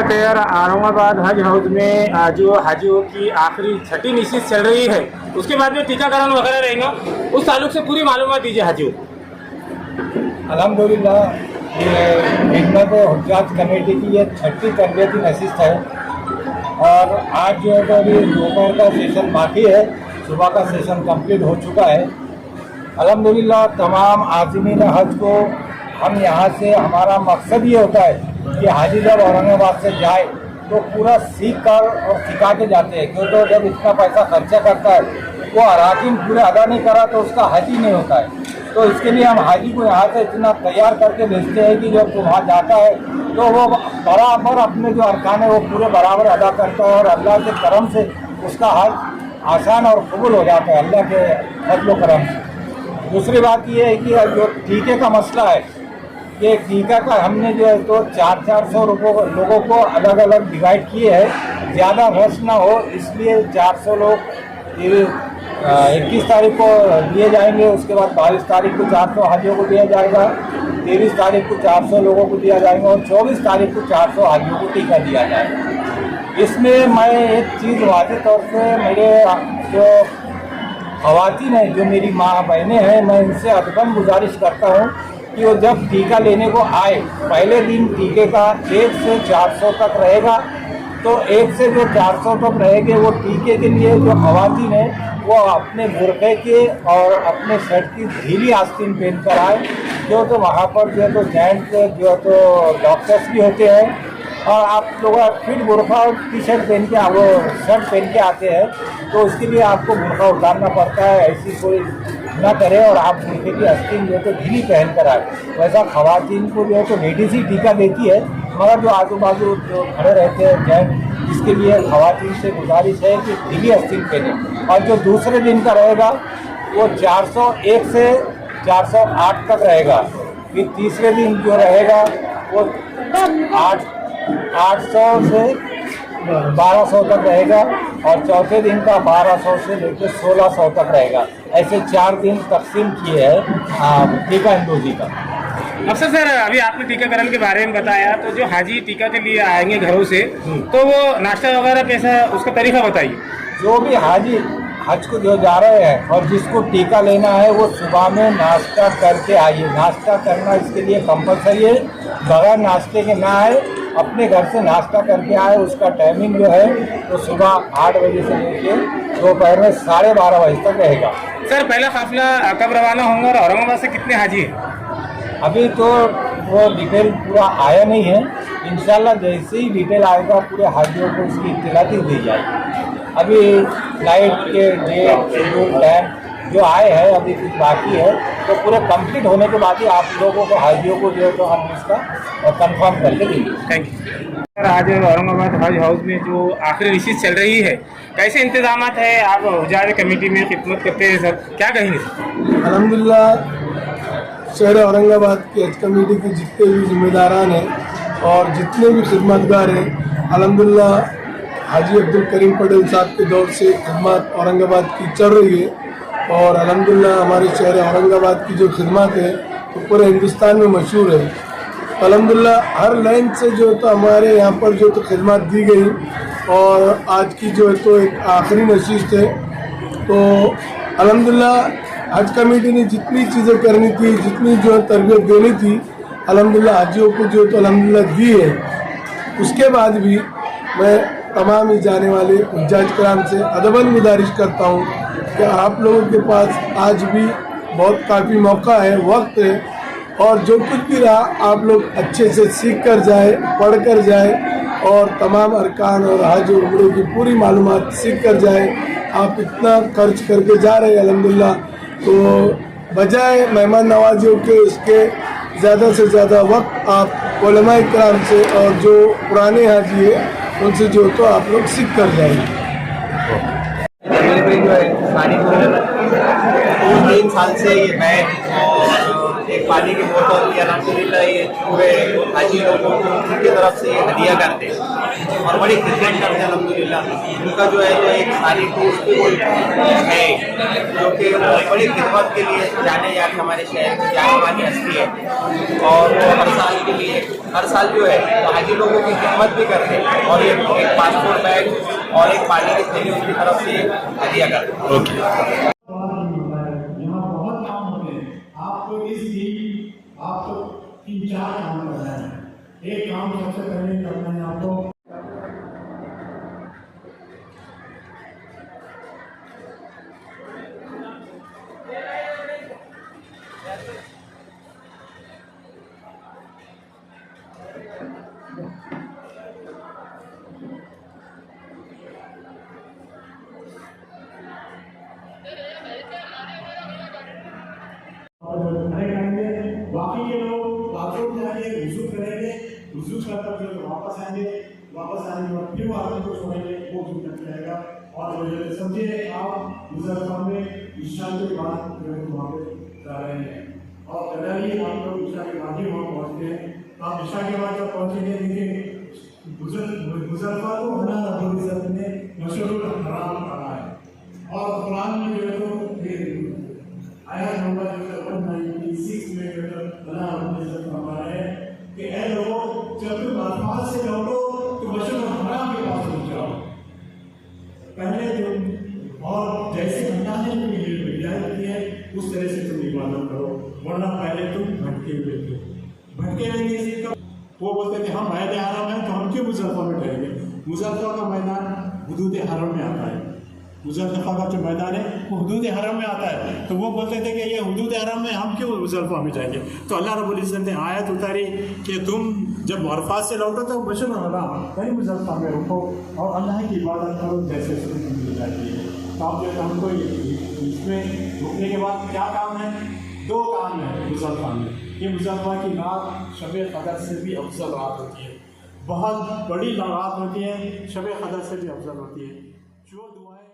टेयर औरंगाबाद हज हाउस में जो हाजियों की आखिरी छठी निश्चित चल रही है, उसके बाद में टीकाकरण वगैरह रहेगा, उस ताल्लुक से पूरी मालूमात दीजिए हाजियों। अल्हम्दुलिल्लाह ये खिदमत हुज्जाज कमेटी की ये छठी तरबियती नशिस्त है और आज जो है तो अभी दोपहर का सेशन बाकी है, सुबह का सेशन कंप्लीट हो चुका है। अल्हम्दुलिल्लाह तमाम आज़मीन हज को हम यहाँ से, हमारा मकसद ये होता है कि हाजी जब औरंगाबाद से जाए तो पूरा सीख कर और सिखा के जाते हैं, क्योंकि तो जब इतना पैसा खर्चा करता है वो अराकीन पूरे अदा नहीं करा तो उसका हज ही नहीं होता है। तो इसके लिए हम हाजी को यहाँ से इतना तैयार करके भेजते हैं कि जब वहाँ जाता है तो वो बराबर अपने जो अरकान है वो पूरे बराबर अदा करता है और अल्लाह के करम से उसका हज आसान और कबूल हो जाता है अल्लाह के फजल करम से। दूसरी बात ये है कि जो टीके का मसला है, ये टीका का हमने जो है तो 400 लोगों को अलग अलग डिवाइड किए हैं, ज़्यादा रश ना हो इसलिए 400 लोग 21 तारीख को दिए जाएंगे, उसके बाद 22 तारीख को 400 हाजियों को दिया जाएगा, 23 तारीख को 400 लोगों को दिया जाएगा और 24 तारीख को 400 हाजियों को टीका दिया जाएगा। इसमें मैं एक चीज़ वाज़ेह तौर से मेरे जो ख़वातीन हैं, जो मेरी माँ बहनें हैं, मैं इनसे अदबन गुजारिश करता हूँ कि वो जब टीका लेने को आए, पहले दिन टीके का 1 से 400 तक रहेगा, तो 1 से जो 400 तक रहेंगे वो टीके के लिए जो ख़वातीन हैं वो अपने बुरक़े के और अपने शर्ट की ढीली आस्तीन पहन कर आए, जो तो वहाँ पर जो तो जेंट्स जो तो डॉक्टर्स भी होते हैं और आप लोग फिर बुरखा और टी शर्ट पहन के वो शर्ट पहन के आते हैं, तो उसके लिए आपको बुरखा उतारना पड़ता है। ऐसी कोई ना करे और आप बुरखे की आस्तीन जो है तो ढीली पहन कर आए। वैसा ख़वातीन को जो है तो लेडीज़ ही टीका देती है, मगर जो आजू बाजू जो खड़े रहते हैं जेंट्स, इसके लिए ख़वातीन से गुजारिश है कि ढीली आस्तीन पहने। और जो दूसरे दिन का रहेगा वो 401 से 408 तक रहेगा, फिर तीसरे दिन जो रहेगा वो 800 से 1200 तक रहेगा और चौथे दिन का 1200 से लेकर 1600 तक रहेगा। ऐसे 4 दिन तकसीम किए हैं टीका अंदोजी का। अफसर सर, अभी आपने टीकाकरण के बारे में बताया, तो जो हाजी टीका के लिए आएंगे घरों से, तो वो नाश्ता वगैरह कैसा, उसका तरीका बताइए। जो भी हाजी हज को जो जा रहे हैं और जिसको टीका लेना है वो सुबह में नाश्ता करके आइए। नाश्ता करना इसके लिए कंपलसरी है, बगैर नाश्ते के ना आए, अपने घर से नाश्ता करके आए। उसका टाइमिंग जो है तो सुबह 8 बजे से लेकर दोपहर में 12:30 बजे तक रहेगा। सर, पहला काफिला कब रवाना होगा और औरंगाबाद से कितने हाजी हैं? अभी तो वो डिटेल पूरा आया नहीं है, इंशाल्लाह जैसे ही डिटेल आएगा पूरे हाजियों को इसकी इत्तला दी जाएगी। अभी फ्लाइट के डेट शेड्यूल टाइम जो आए हैं अभी कुछ बाकी है, तो पूरे कंप्लीट होने के बाद ही आप लोगों को हाजियों को जो है तो हम इसका कंफर्म करके देंगे। Thank you sir. आज औरंगाबाद हज हाउस में जो आखिरी निश्चित चल रही है, कैसे इंतजाम है? आप हुज्जाज कमेटी में खिदमत करते हैं सर, क्या कहेंगे सर? अल्हम्दुलिल्लाह शहर औरंगाबाद की हज कमेटी के जितने भी जिम्मेदारान हैं और जितने भी खिदमतगार हैं, अल्हम्दुलिल्लाह हाजी अब्दुल करीम पटेल साहब के दौर से खिदमत औरंगाबाद की चल रही है और अल्हम्दुलिल्लाह हमारे शहर औरंगाबाद की जो खिदमत है तो पूरे हिंदुस्तान में मशहूर है। अल्हम्दुलिल्लाह हर लाइन से जो तो हमारे यहाँ पर जो तो खिदमत दी गई और आज की जो है तो एक आखिरी नशिस्त है। तो अल्हम्दुलिल्लाह हज कमेटी ने जितनी चीज़ें करनी थी, जितनी जो है तरबियत देनी थी, अल्हम्दुलिल्लाह हाजियों को जो तो अल्हम्दुलिल्लाह दी है। उसके बाद भी मैं तमाम ही जाने वाले हुज्जाज कराम से अदबन गुजारिश करता हूँ कि आप लोगों के पास आज भी बहुत काफ़ी मौका है, वक्त है, और जो कुछ भी रहा आप लोग अच्छे से सीख कर जाए, पढ़ कर जाए और तमाम अरकान और हज और उम्रे की पूरी मालूमात सीख कर जाए। आप इतना खर्च करके जा रहे हैं अल्हम्दुलिल्लाह, तो बजाय मेहमान नवाजियों के इसके ज़्यादा से ज़्यादा वक्त आप उलमाए किराम से और जो पुराने हाजी है उनसे जो तो आप लोग सीख कर जाएंगे। जो है सारी 2-3 साल से ये बैच और एक पानी की बोतल या अल्हम्दुलिल्लाह ये पूरे हाजी लोगों को उनकी तरफ से ये हदिया करते हैं और बड़ी खिदमत करते हैं अल्हम्दुलिल्लाह। उनका जो है तो एक सारी टूर है जो कि वो बड़ी खिदमत के लिए जाने जाते हमारे शहर की जाने वाली हस्ती है और वो हर साल जो है तो हाजी लोगों की खिदमत भी करते हैं और ये एक पासपोर्ट बैग और एक पानी की थैली उनकी तरफ से हदिया करते हैं। ओके। यहाँ बहुत काम होते हैं। आपको इस दिन आपको 3-4 काम करना है। एक काम सबसे पहले करना है आपको बाकी के लोग बाथरूम जाएंगे, वुजू करेंगे, वुजू करकर फिर वापस आएंगे और फिर वो आदमी को छोड़ेंगे, वो वुजू करके आएगा। और समझिए आप मुजफ्फरपुर में ईशा के बाद वहाँ पे जा रहे हैं और कदाई आप लोग ईशा के बाद ही वहाँ पहुँचते हैं। तो आप ईशा के बाद जब पहुँचेंगे देखिए मुजफ्फरपुर को अल्लाह रब्बुल इज्जत ने मशहूर हराम कहा है और कुरान में जो है तो आयत नंबर 196 में अल्लाह रब्बुल इज्जत फरमा है कि ऐ लोगों जब तुम अल्फाज से लौटो तो मशहूर हराम के पास पहुंच जाओ। पहले तुम और जैसे अल्लाह ने तुम्हें हिदायत की है उस तरह से तुम इबादत करो, वरना पहले तुम भटके हुए थे। वो बोलते थे हम मैदान हरम है तो हम क्यों मुजफ्फर में ठहरेंगे। मुजफ्फर का मैदान हुदूद हरम में आता है। मुजफ्फर का जो मैदान है वो हुदूद हरम में आता है। तो वो बोलते थे कि ये हुदूद हरम में हम क्यों मुजफ्फर में जाएंगे। तो अल्लाह रब्बुल इज्जत ने आयत उतारी कि तुम जब अरफात से लौटो तो बशर हराम कहीं मुजफ्फर में रुको और अल्लाह की इबादत करो जैसे मिल जाती है। तो आप जो हमको इसमें रुकने के बाद क्या काम है, 2 काम है मुजफ्फर में। ये मुजफ्फर की रात शब क़दर से भी अफजल रात होती है, बहुत बड़ी रात होती है, शब क़दर से भी अफजल होती है। जो दुआएं